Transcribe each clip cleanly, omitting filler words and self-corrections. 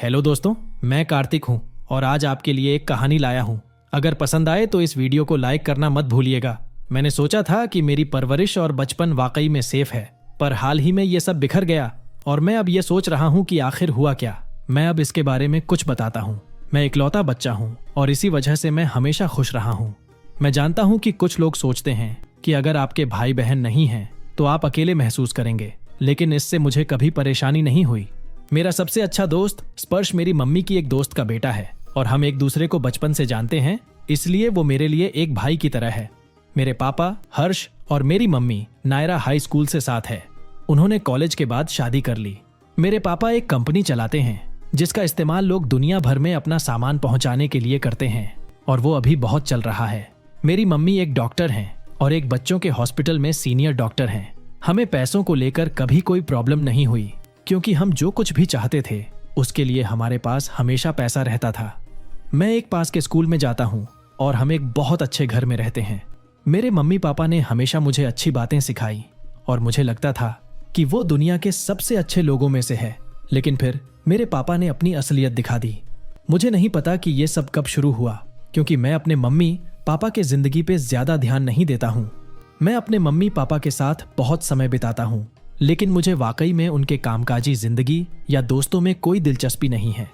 Hello दोस्तों, मैं कार्तिक हूँ और आज आपके लिए एक कहानी लाया हूँ। अगर पसंद आए तो इस वीडियो को लाइक करना मत भूलिएगा। मैंने सोचा था कि मेरी परवरिश और बचपन वाकई में सेफ है, पर हाल ही में ये सब बिखर गया और मैं अब ये सोच रहा हूँ कि आखिर हुआ क्या। मैं अब इसके बारे में कुछ बताता हूँ। मैं इकलौता बच्चा हूँ और इसी वजह से मैं हमेशा खुश रहा हूँ। मैं जानता हूँ कि कुछ लोग सोचते हैं कि अगर आपके भाई बहन नहीं हैं तो आप अकेले महसूस करेंगे, लेकिन इससे मुझे कभी परेशानी नहीं हुई। मेरा सबसे अच्छा दोस्त स्पर्श मेरी मम्मी की एक दोस्त का बेटा है और हम एक दूसरे को बचपन से जानते हैं, इसलिए वो मेरे लिए एक भाई की तरह है। मेरे पापा हर्ष और मेरी मम्मी नायरा हाई स्कूल से साथ है। उन्होंने कॉलेज के बाद शादी कर ली। मेरे पापा एक कंपनी चलाते हैं जिसका इस्तेमाल लोग दुनिया भर में अपना सामान पहुंचाने के लिए करते हैं और वो अभी बहुत चल रहा है। मेरी मम्मी एक डॉक्टर हैं और एक बच्चों के हॉस्पिटल में सीनियर डॉक्टर हैं। हमें पैसों को लेकर कभी कोई प्रॉब्लम नहीं हुई क्योंकि हम जो कुछ भी चाहते थे उसके लिए हमारे पास हमेशा पैसा रहता था। मैं एक पास के स्कूल में जाता हूँ और हम एक बहुत अच्छे घर में रहते हैं। मेरे मम्मी पापा ने हमेशा मुझे अच्छी बातें सिखाई और मुझे लगता था कि वो दुनिया के सबसे अच्छे लोगों में से है, लेकिन फिर मेरे पापा ने अपनी असलियत दिखा दी। मुझे नहीं पता कि ये सब कब शुरू हुआ, क्योंकि मैं अपने मम्मी पापा के जिंदगी पे ज्यादा ध्यान नहीं देता हूँ। मैं अपने मम्मी पापा के साथ बहुत समय बिताता हूँ, लेकिन मुझे वाकई में उनके कामकाजी जिंदगी या दोस्तों में कोई दिलचस्पी नहीं है।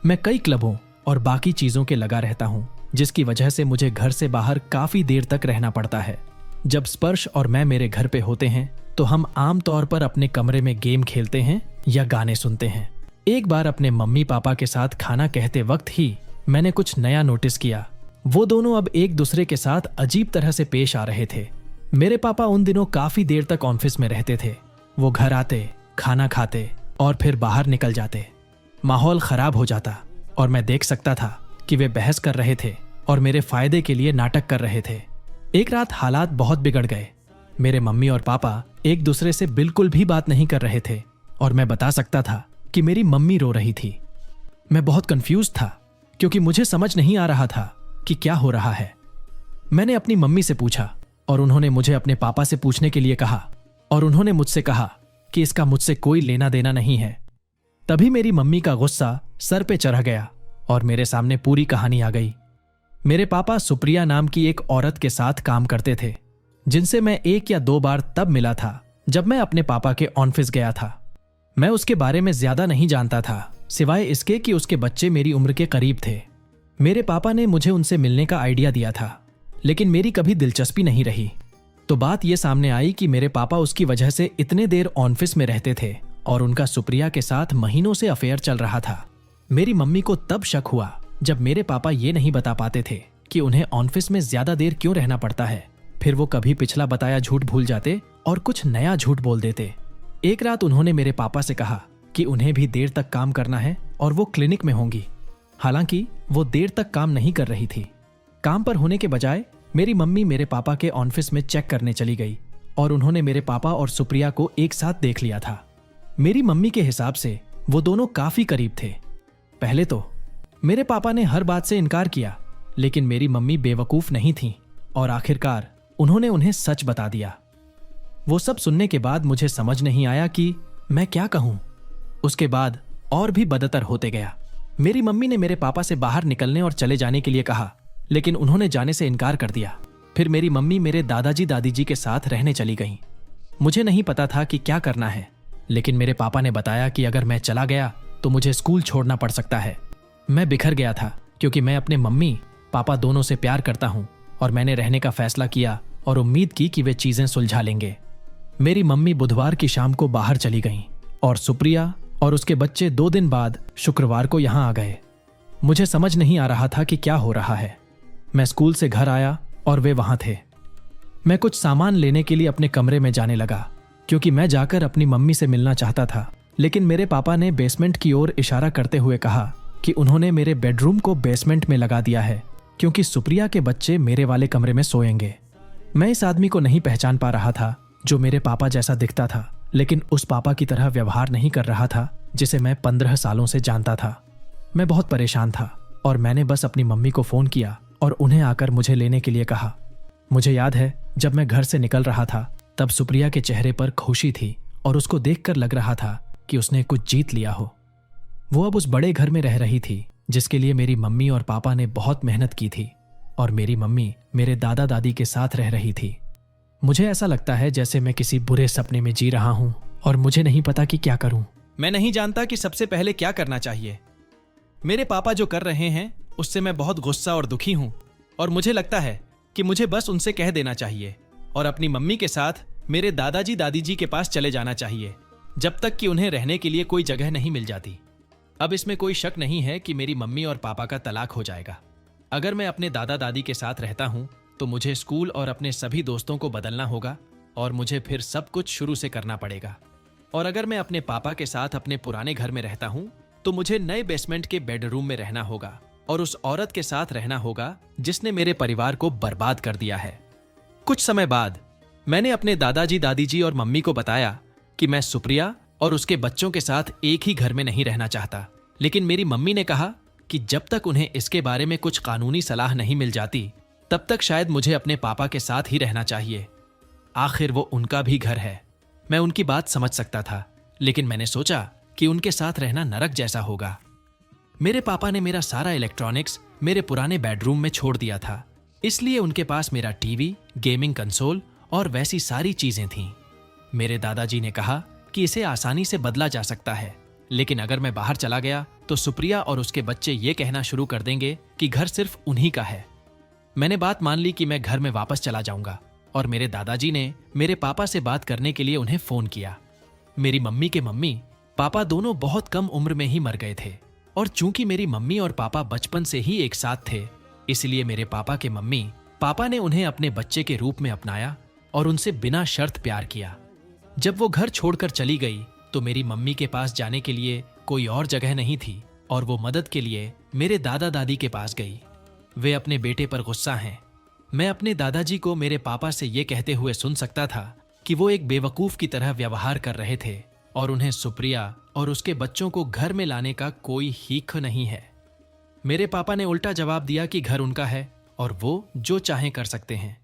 मैं कई क्लबों और बाकी चीजों के लगा रहता हूँ, जिसकी वजह से मुझे घर से बाहर काफी देर तक रहना पड़ता है। जब स्पर्श और मैं मेरे घर पे होते हैं तो हम आम तौर पर अपने कमरे में गेम खेलते हैं या गाने सुनते हैं। एक बार अपने मम्मी पापा के साथ खाना कहते वक्त ही मैंने कुछ नया नोटिस किया। वो दोनों अब एक दूसरे के साथ अजीब तरह से पेश आ रहे थे। मेरे पापा उन दिनों काफी देर तक ऑफिस में रहते थे। वो घर आते, खाना खाते और फिर बाहर निकल जाते। माहौल खराब हो जाता और मैं देख सकता था कि वे बहस कर रहे थे और मेरे फायदे के लिए नाटक कर रहे थे। एक रात हालात बहुत बिगड़ गए। मेरे मम्मी और पापा एक दूसरे से बिल्कुल भी बात नहीं कर रहे थे और मैं बता सकता था कि मेरी मम्मी रो रही थी। मैं बहुत कंफ्यूज था क्योंकि मुझे समझ नहीं आ रहा था कि क्या हो रहा है। मैंने अपनी मम्मी से पूछा और उन्होंने मुझे अपने पापा से पूछने के लिए कहा और उन्होंने मुझसे कहा कि इसका मुझसे कोई लेना देना नहीं है। तभी मेरी मम्मी का गुस्सा सर पे चढ़ गया और मेरे सामने पूरी कहानी आ गई। मेरे पापा सुप्रिया नाम की एक औरत के साथ काम करते थे, जिनसे मैं 1 या 2 बार तब मिला था जब मैं अपने पापा के ऑफिस गया था। मैं उसके बारे में ज्यादा नहीं जानता था, सिवाय इसके कि उसके बच्चे मेरी उम्र के करीब थे। मेरे पापा ने मुझे उनसे मिलने का आइडिया दिया था, लेकिन मेरी कभी दिलचस्पी नहीं रही। तो बात यह सामने आई कि मेरे पापा उसकी वजह से इतने देर ऑफिस में रहते थे और उनका सुप्रिया के साथ महीनों से अफेयर चल रहा था। मेरी मम्मी को तब शक हुआ जब मेरे पापा ये नहीं बता पाते थे कि उन्हें ऑफिस में ज्यादा देर क्यों रहना पड़ता है। फिर वो कभी पिछला बताया झूठ भूल जाते और कुछ नया झूठ बोल देते। एक रात उन्होंने मेरे पापा से कहा कि उन्हें भी देर तक काम करना है और वो क्लिनिक में होंगी। हालांकि वो देर तक काम नहीं कर रही थी। काम पर होने के बजाय मेरी मम्मी मेरे पापा के ऑफिस में चेक करने चली गई और उन्होंने मेरे पापा और सुप्रिया को एक साथ देख लिया था। मेरी मम्मी के हिसाब से वो दोनों काफी करीब थे। पहले तो मेरे पापा ने हर बात से इनकार किया, लेकिन मेरी मम्मी बेवकूफ नहीं थी और आखिरकार उन्होंने उन्हें सच बता दिया। वो सब सुनने के बाद मुझे समझ नहीं आया कि मैं क्या कहूं। उसके बाद और भी बदतर होते गया। मेरी मम्मी ने मेरे पापा से बाहर निकलने और चले जाने के लिए कहा, लेकिन उन्होंने जाने से इनकार कर दिया। फिर मेरी मम्मी मेरे दादाजी दादी के साथ रहने चली गईं। मुझे नहीं पता था कि क्या करना है, लेकिन मेरे पापा ने बताया कि अगर मैं चला गया तो मुझे स्कूल छोड़ना पड़ सकता है। मैं बिखर गया था क्योंकि मैं अपने मम्मी पापा दोनों से प्यार करता हूँ और मैंने रहने का फैसला किया और उम्मीद की कि वे चीजें सुलझा लेंगे। मेरी मम्मी बुधवार की शाम को बाहर चली गईं और सुप्रिया और उसके बच्चे 2 दिन बाद शुक्रवार को यहाँ आ गए। मुझे समझ नहीं आ रहा था कि क्या हो रहा है। मैं स्कूल से घर आया और वे वहां थे। मैं कुछ सामान लेने के लिए अपने कमरे में जाने लगा क्योंकि मैं जाकर अपनी मम्मी से मिलना चाहता था, लेकिन मेरे पापा ने बेसमेंट की ओर इशारा करते हुए कहा कि उन्होंने मेरे बेडरूम को बेसमेंट में लगा दिया है क्योंकि सुप्रिया के बच्चे मेरे वाले कमरे में सोएंगे। मैं इस आदमी को नहीं पहचान पा रहा था जो मेरे पापा जैसा दिखता था, लेकिन उस पापा की तरह व्यवहार नहीं कर रहा था जिसे मैं 15 सालों से जानता था। मैं बहुत परेशान था और मैंने बस अपनी मम्मी को फोन किया और उन्हें आकर मुझे लेने के लिए कहा। मुझे याद है जब मैं घर से निकल रहा था तब सुप्रिया के चेहरे पर खुशी थी और उसको देखकर लग रहा था कि उसने कुछ जीत लिया हो। वो अब उस बड़े घर में रह रही थी जिसके लिए मेरी मम्मी और पापा ने बहुत मेहनत की थी, और मेरी मम्मी मेरे दादा दादी के साथ रह रही थी। मुझे ऐसा लगता है जैसे मैं किसी बुरे सपने में जी रहा हूं और मुझे नहीं पता कि क्या करूं। मैं नहीं जानता कि सबसे पहले क्या करना चाहिए। मेरे पापा जो कर रहे हैं उससे मैं बहुत गुस्सा और दुखी हूं, और मुझे लगता है कि मुझे बस उनसे कह देना चाहिए और अपनी मम्मी के साथ मेरे दादाजी दादी जी के पास चले जाना चाहिए जब तक कि उन्हें रहने के लिए कोई जगह नहीं मिल जाती। अब इसमें कोई शक नहीं है कि मेरी मम्मी और पापा का तलाक हो जाएगा। अगर मैं अपने दादा दादी के साथ रहता हूं तो मुझे स्कूल और अपने सभी दोस्तों को बदलना होगा और मुझे फिर सब कुछ शुरू से करना पड़ेगा। और अगर मैं अपने पापा के साथ अपने पुराने घर में रहता हूं तो मुझे नए बेसमेंट के बेडरूम में रहना होगा और उस औरत के साथ रहना होगा जिसने मेरे परिवार को बर्बाद कर दिया है। कुछ समय बाद मैंने अपने दादाजी दादी जी और मम्मी को बताया कि मैं सुप्रिया और उसके बच्चों के साथ एक ही घर में नहीं रहना चाहता, लेकिन मेरी मम्मी ने कहा कि जब तक उन्हें इसके बारे में कुछ कानूनी सलाह नहीं मिल जाती तब तक शायद मुझे अपने पापा के साथ ही रहना चाहिए। आखिर वो उनका भी घर है। मैं उनकी बात समझ सकता था, लेकिन मैंने सोचा कि उनके साथ रहना नरक जैसा होगा। मेरे पापा ने मेरा सारा इलेक्ट्रॉनिक्स मेरे पुराने बेडरूम में छोड़ दिया था, इसलिए उनके पास मेरा टीवी, गेमिंग कंसोल और वैसी सारी चीजें थीं। मेरे दादाजी ने कहा कि इसे आसानी से बदला जा सकता है, लेकिन अगर मैं बाहर चला गया तो सुप्रिया और उसके बच्चे ये कहना शुरू कर देंगे कि घर सिर्फ उन्हीं का है। मैंने बात मान ली कि मैं घर में वापस चला जाऊंगा, और मेरे दादाजी ने मेरे पापा से बात करने के लिए उन्हें फोन किया। मेरी मम्मी के मम्मी पापा दोनों बहुत कम उम्र में ही मर गए थे, और चूंकि मेरी मम्मी और पापा बचपन से ही एक साथ थे, इसलिए मेरे पापा के मम्मी पापा ने उन्हें अपने बच्चे के रूप में अपनाया और उनसे बिना शर्त प्यार किया। जब वो घर छोड़कर चली गई तो मेरी मम्मी के पास जाने के लिए कोई और जगह नहीं थी, और वो मदद के लिए मेरे दादा दादी के पास गई। वे अपने बेटे पर गुस्सा हैं। मैं अपने दादाजी को मेरे पापा से ये कहते हुए सुन सकता था कि वो एक बेवकूफ की तरह व्यवहार कर रहे थे और उन्हें सुप्रिया और उसके बच्चों को घर में लाने का कोई हीख नहीं है। मेरे पापा ने उल्टा जवाब दिया कि घर उनका है और वो जो चाहें कर सकते हैं।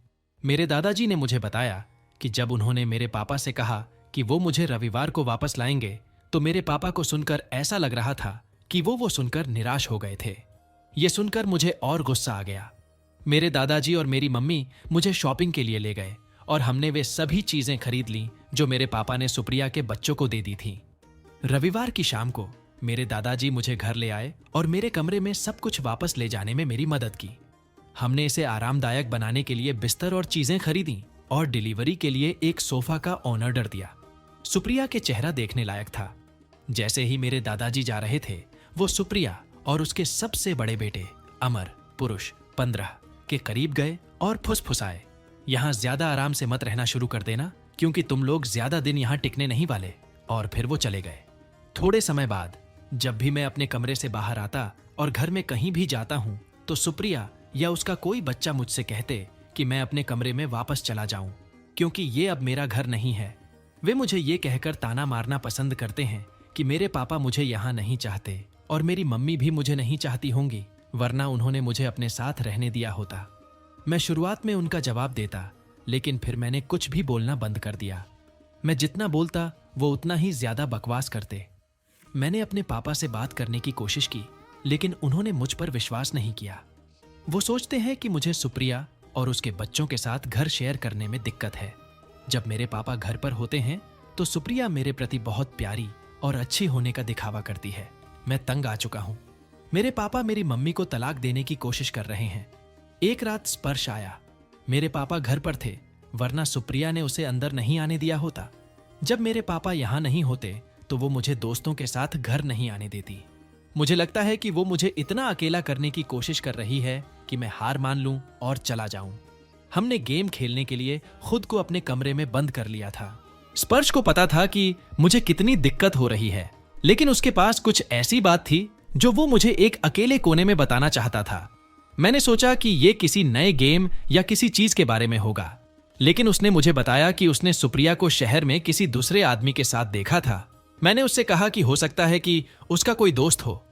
मेरे दादाजी ने मुझे बताया कि जब उन्होंने मेरे पापा से कहा कि वो मुझे रविवार को वापस लाएंगे तो मेरे पापा को सुनकर ऐसा लग रहा था कि वो सुनकर निराश हो गए थे। ये सुनकर मुझे और गुस्सा आ गया। मेरे दादाजी और मेरी मम्मी मुझे शॉपिंग के लिए ले गए और हमने वे सभी चीजें खरीद लीं जो मेरे पापा ने सुप्रिया के बच्चों को दे दी थी। रविवार की शाम को मेरे दादाजी मुझे घर ले आए और मेरे कमरे में सब कुछ वापस ले जाने में मेरी मदद की। हमने इसे आरामदायक बनाने के लिए बिस्तर और चीजें खरीदी और डिलीवरी के लिए एक सोफा का ऑर्डर दिया। सुप्रिया के चेहरा देखने लायक था। जैसे ही मेरे दादाजी जा रहे थे वो सुप्रिया और उसके सबसे बड़े बेटे अमर पुरुष 15 के करीब गए और फुसफुसाए, यहाँ ज्यादा आराम से मत रहना शुरू कर देना क्योंकि तुम लोग ज्यादा दिन यहाँ टिकने नहीं वाले। और फिर वो चले गए। थोड़े समय बाद जब भी मैं अपने कमरे से बाहर आता और घर में कहीं भी जाता हूँ तो सुप्रिया या उसका कोई बच्चा मुझसे कहते कि मैं अपने कमरे में वापस चला जाऊं क्योंकि ये अब मेरा घर नहीं है। वे मुझे ये कहकर ताना मारना पसंद करते हैं कि मेरे पापा मुझे यहाँ नहीं चाहते और मेरी मम्मी भी मुझे नहीं चाहती होंगी, वरना उन्होंने मुझे अपने साथ रहने दिया होता। मैं शुरुआत में उनका जवाब देता, लेकिन फिर मैंने कुछ भी बोलना बंद कर दिया। मैं जितना बोलता वो उतना ही ज्यादा बकवास करते। मैंने अपने पापा से बात करने की कोशिश की, लेकिन उन्होंने मुझ पर विश्वास नहीं किया। वो सोचते हैं कि मुझे सुप्रिया और उसके बच्चों के साथ घर शेयर करने में दिक्कत है। जब मेरे पापा घर पर होते हैं तो सुप्रिया मेरे प्रति बहुत प्यारी और अच्छी होने का दिखावा करती है। मैं तंग आ चुका हूं। मेरे पापा मेरी मम्मी को तलाक देने की कोशिश कर रहे हैं। एक रात स्पर्श आया। मेरे पापा घर पर थे, वरना सुप्रिया ने उसे अंदर नहीं आने दिया होता। जब मेरे पापा यहां नहीं होते तो वो मुझे दोस्तों के साथ घर नहीं आने देती। मुझे लगता है कि वो मुझे इतना अकेला करने की कोशिश कर रही है कि मैं हार मान लूं और चला जाऊं। हमने गेम खेलने के लिए खुद को अपने कमरे में बंद कर लिया था। स्पर्श को पता था कि मुझे कितनी दिक्कत हो रही है, लेकिन उसके पास कुछ ऐसी बात थी जो वो मुझे एक अकेले कोने में बताना चाहता था। मैंने सोचा कि ये किसी नए गेम या किसी चीज के बारे में होगा, लेकिन उसने मुझे बताया कि उसने सुप्रिया को शहर में किसी दूसरे आदमी के साथ देखा था। मैंने उससे कहा कि हो सकता है कि उसका कोई दोस्त हो।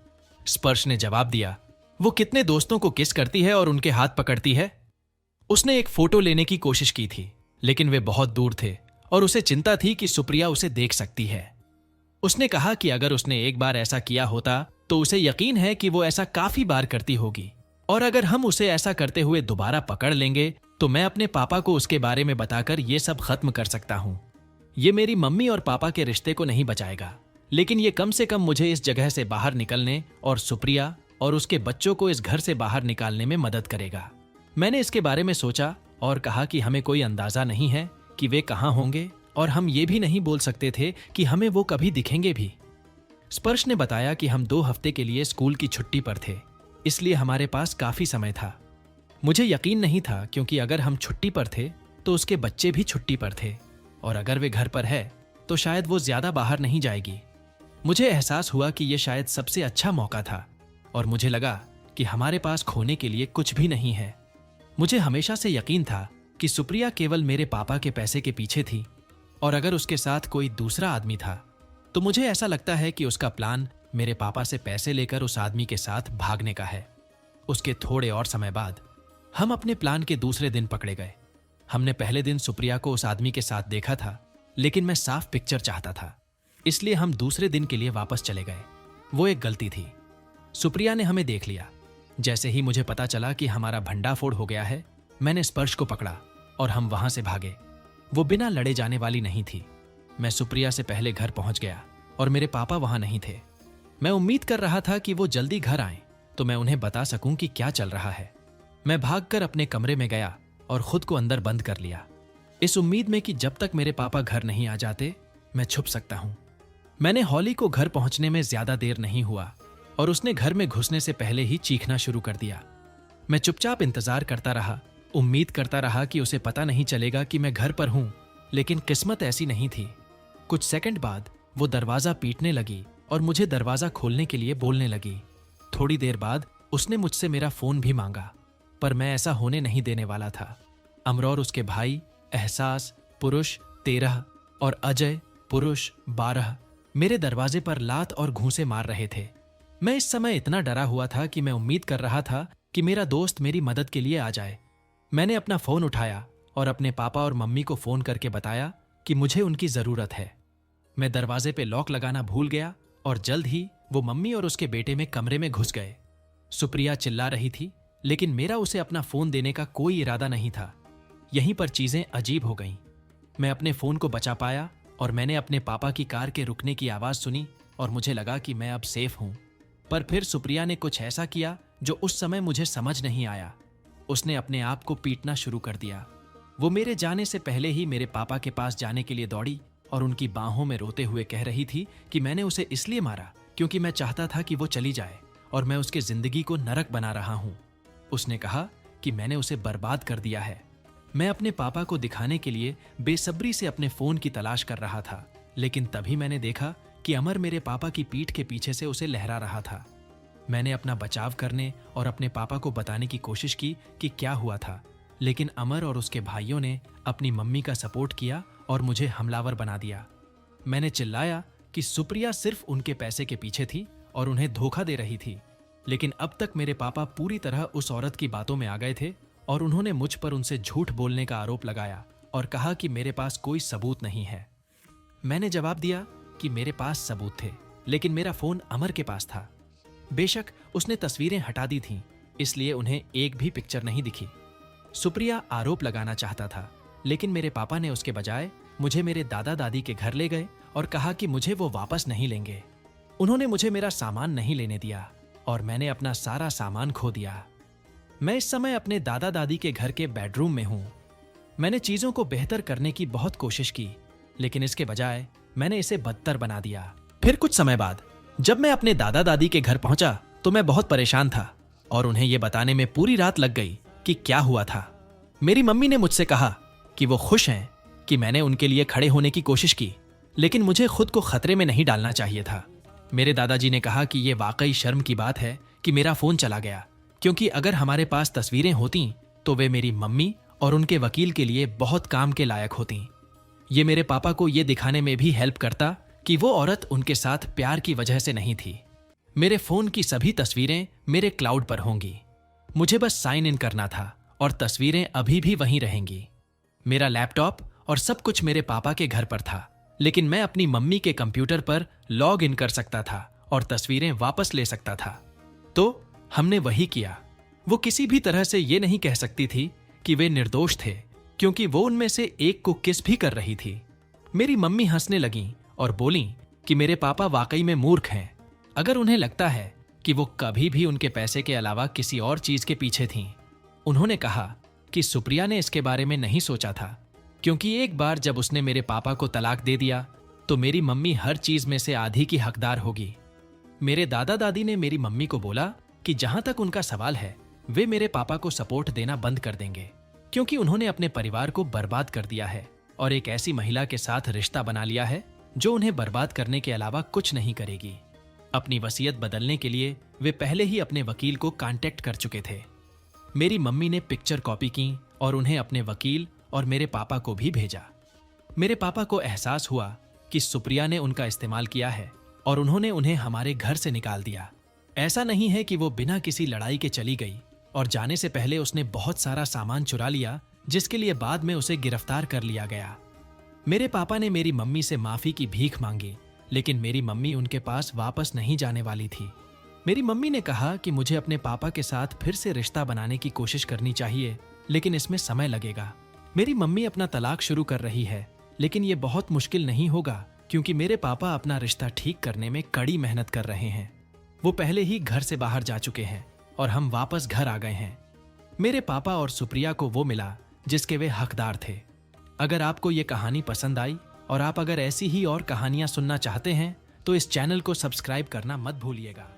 स्पर्श ने जवाब दिया, वो कितने दोस्तों को किस करती है और उनके हाथ पकड़ती है। उसने एक फोटो लेने की कोशिश की थी, लेकिन वे बहुत दूर थे और उसे चिंता थी कि सुप्रिया उसे देख सकती है। उसने कहा कि अगर उसने एक बार ऐसा किया होता तो उसे यकीन है कि वो ऐसा काफी बार करती होगी, और अगर हम उसे ऐसा करते हुए दोबारा पकड़ लेंगे तो मैं अपने पापा को उसके बारे में बताकर ये सब खत्म कर सकता हूँ। ये मेरी मम्मी और पापा के रिश्ते को नहीं बचाएगा, लेकिन ये कम से कम मुझे इस जगह से बाहर निकलने और सुप्रिया और उसके बच्चों को इस घर से बाहर निकालने में मदद करेगा। मैंने इसके बारे में सोचा और कहा कि हमें कोई अंदाजा नहीं है कि वे कहाँ होंगे, और हम ये भी नहीं बोल सकते थे कि हमें वो कभी दिखेंगे भी। स्पर्श ने बताया कि हम 2 हफ्ते के लिए स्कूल की छुट्टी पर थे, इसलिए हमारे पास काफी समय था। मुझे यकीन नहीं था, क्योंकि अगर हम छुट्टी पर थे तो उसके बच्चे भी छुट्टी पर थे, और अगर वे घर पर है तो शायद वो ज्यादा बाहर नहीं जाएगी। मुझे एहसास हुआ कि यह शायद सबसे अच्छा मौका था, और मुझे लगा कि हमारे पास खोने के लिए कुछ भी नहीं है। मुझे हमेशा से यकीन था कि सुप्रिया केवल मेरे पापा के पैसे के पीछे थी, और अगर उसके साथ कोई दूसरा आदमी था तो मुझे ऐसा लगता है कि उसका प्लान मेरे पापा से पैसे लेकर उस आदमी के साथ भागने का है। उसके थोड़े और समय बाद हम अपने प्लान के दूसरे दिन पकड़े गए। हमने पहले दिन सुप्रिया को उस आदमी के साथ देखा था, लेकिन मैं साफ पिक्चर चाहता था, इसलिए हम दूसरे दिन के लिए वापस चले गए। वो एक गलती थी। सुप्रिया ने हमें देख लिया। जैसे ही मुझे पता चला कि हमारा भंडाफोड़ हो गया है, मैंने स्पर्श को पकड़ा और हम वहां से भागे। वो बिना लड़े जाने वाली नहीं थी। मैं सुप्रिया से पहले घर पहुंच गया और मेरे पापा वहां नहीं थे। मैं उम्मीद कर रहा था कि वो जल्दी घर आएं तो मैं उन्हें बता सकूं कि क्या चल रहा है। मैं भागकर अपने कमरे में गया और खुद को अंदर बंद कर लिया, इस उम्मीद में कि जब तक मेरे पापा घर नहीं आ जाते मैं छुप सकता हूं। मैंने हॉली को घर पहुंचने में ज्यादा देर नहीं हुआ और उसने घर में घुसने से पहले ही चीखना शुरू कर दिया। मैं चुपचाप इंतजार करता रहा, उम्मीद करता रहा कि उसे पता नहीं चलेगा कि मैं घर पर हूं, लेकिन किस्मत ऐसी नहीं थी। कुछ सेकंड बाद वो दरवाजा पीटने लगी और मुझे दरवाजा खोलने के लिए बोलने लगी। थोड़ी देर बाद उसने मुझसे मेरा फोन भी मांगा, पर मैं ऐसा होने नहीं देने वाला था। अमर और उसके भाई एहसास पुरुष 13 और अजय पुरुष 12 मेरे दरवाजे पर लात और घूंसे मार रहे थे। मैं इस समय इतना डरा हुआ था कि मैं उम्मीद कर रहा था कि मेरा दोस्त मेरी मदद के लिए आ जाए। मैंने अपना फोन उठाया और अपने पापा और मम्मी को फोन करके बताया कि मुझे उनकी जरूरत है। मैं दरवाजे पे लॉक लगाना भूल गया और जल्द ही वो मम्मी और उसके बेटे में कमरे में घुस गए। सुप्रिया चिल्ला रही थी, लेकिन मेरा उसे अपना फोन देने का कोई इरादा नहीं था। यहीं पर चीजें अजीब हो गईं। मैं अपने फोन को बचा पाया और मैंने अपने पापा की कार के रुकने की आवाज सुनी और मुझे लगा कि मैं अब सेफ हूं। पर फिर सुप्रिया ने कुछ ऐसा किया जो उस समय मुझे समझ नहीं आया। उसने अपने आप को पीटना शुरू कर दिया। वो मेरे जाने से पहले ही मेरे पापा के पास जाने के लिए दौड़ी और उनकी बाहों में रोते हुए कह रही थी कि मैंने उसे इसलिए मारा क्योंकि मैं चाहता था कि वो चली जाए और मैं उसके जिंदगी को नरक बना रहा हूं। उसने कहा कि मैंने उसे बर्बाद कर दिया है। मैं अपने पापा को दिखाने के लिए बेसब्री से अपने फोन की तलाश कर रहा था, लेकिन तभी मैंने देखा कि अमर मेरे पापा की पीठ के पीछे से उसे लहरा रहा था। मैंने अपना बचाव करने और अपने पापा को बताने की कोशिश की कि क्या हुआ था, लेकिन अमर और उसके भाइयों ने अपनी मम्मी का सपोर्ट किया और मुझे हमलावर बना दिया। मैंने चिल्लाया कि सुप्रिया सिर्फ उनके पैसे के पीछे थी और उन्हें धोखा दे रही थी, लेकिन अब तक मेरे पापा पूरी तरह उस औरत की बातों में आ गए थे और उन्होंने मुझ पर उनसे झूठ बोलने का आरोप लगाया और कहा कि मेरे पास कोई सबूत नहीं है। मैंने जवाब दिया कि मेरे पास सबूत थे, लेकिन मेरा फोन अमर के पास था। बेशक उसने तस्वीरें हटा दी थीं, इसलिए उन्हें एक भी पिक्चर नहीं दिखी। सुप्रिया आरोप लगाना चाहता था, लेकिन मेरे पापा ने उसके बजाय मुझे मेरे दादा दादी के घर ले गए और कहा कि मुझे वो वापस नहीं लेंगे। उन्होंने मुझे मेरा सामान नहीं लेने दिया और मैंने अपना सारा सामान खो दिया। मैं इस समय अपने दादा दादी के घर के बेडरूम में हूं। मैंने चीजों को बेहतर करने की बहुत कोशिश की, लेकिन इसके बजाय मैंने इसे बदतर बना दिया। फिर कुछ समय बाद जब मैं अपने दादा दादी के घर पहुंचा तो मैं बहुत परेशान था और उन्हें यह बताने में पूरी रात लग गई कि क्या हुआ था। मेरी मम्मी ने मुझसे कहा कि वो खुश हैं कि मैंने उनके लिए खड़े होने की कोशिश की, लेकिन मुझे खुद को खतरे में नहीं डालना चाहिए था। मेरे दादाजी ने कहा कि यह वाकई शर्म की बात है कि मेरा फोन चला गया, क्योंकि अगर हमारे पास तस्वीरें होती तो वे मेरी मम्मी और उनके वकील के लिए बहुत काम के लायक होती। ये मेरे पापा को ये दिखाने में भी हेल्प करता कि वो औरत उनके साथ प्यार की वजह से नहीं थी। मेरे फोन की सभी तस्वीरें मेरे क्लाउड पर होंगी। मुझे बस साइन इन करना था और तस्वीरें अभी भी वहीं रहेंगी। मेरा लैपटॉप और सब कुछ मेरे पापा के घर पर था, लेकिन मैं अपनी मम्मी के कंप्यूटर पर लॉग इन कर सकता था और तस्वीरें वापस ले सकता था। तो हमने वही किया। वो किसी भी तरह से ये नहीं कह सकती थी कि वे निर्दोष थे, क्योंकि वो उनमें से एक को किस भी कर रही थी। मेरी मम्मी हंसने लगीं और बोलीं कि मेरे पापा वाकई में मूर्ख हैं। अगर उन्हें लगता है कि वो कभी भी उनके पैसे के अलावा किसी और चीज के पीछे थीं। उन्होंने कहा कि सुप्रिया ने इसके बारे में नहीं सोचा था, क्योंकि एक बार जब उसने मेरे पापा को तलाक दे दिया तो मेरी मम्मी हर चीज में से आधी की हकदार होगी। मेरे दादा दादी ने मेरी मम्मी को बोला कि जहां तक उनका सवाल है वे मेरे पापा को सपोर्ट देना बंद कर देंगे, क्योंकि उन्होंने अपने परिवार को बर्बाद कर दिया है और एक ऐसी महिला के साथ रिश्ता बना लिया है जो उन्हें बर्बाद करने के अलावा कुछ नहीं करेगी। अपनी वसीयत बदलने के लिए वे पहले ही अपने वकील को कांटेक्ट कर चुके थे। मेरी मम्मी ने पिक्चर कॉपी की और उन्हें अपने वकील और मेरे पापा को भी भेजा। मेरे पापा को एहसास हुआ कि सुप्रिया ने उनका इस्तेमाल किया है और उन्होंने उन्हें हमारे घर से निकाल दिया। ऐसा नहीं है कि वो बिना किसी लड़ाई के चली गई और जाने से पहले उसने बहुत सारा सामान चुरा लिया, जिसके लिए बाद में उसे गिरफ्तार कर लिया गया। मेरे पापा ने मेरी मम्मी से माफी की भीख मांगी, लेकिन मेरी मम्मी उनके पास वापस नहीं जाने वाली थी। मेरी मम्मी ने कहा कि मुझे अपने पापा के साथ फिर से रिश्ता बनाने की कोशिश करनी चाहिए, लेकिन इसमें समय लगेगा। मेरी मम्मी अपना तलाक शुरू कर रही है, लेकिन ये बहुत मुश्किल नहीं होगा, क्योंकि मेरे पापा अपना रिश्ता ठीक करने में कड़ी मेहनत कर रहे हैं। वो पहले ही घर से बाहर जा चुके हैं और हम वापस घर आ गए हैं। मेरे पापा और सुप्रिया को वो मिला जिसके वे हकदार थे। अगर आपको ये कहानी पसंद आई और आप अगर ऐसी ही और कहानियां सुनना चाहते हैं तो इस चैनल को सब्सक्राइब करना मत भूलिएगा।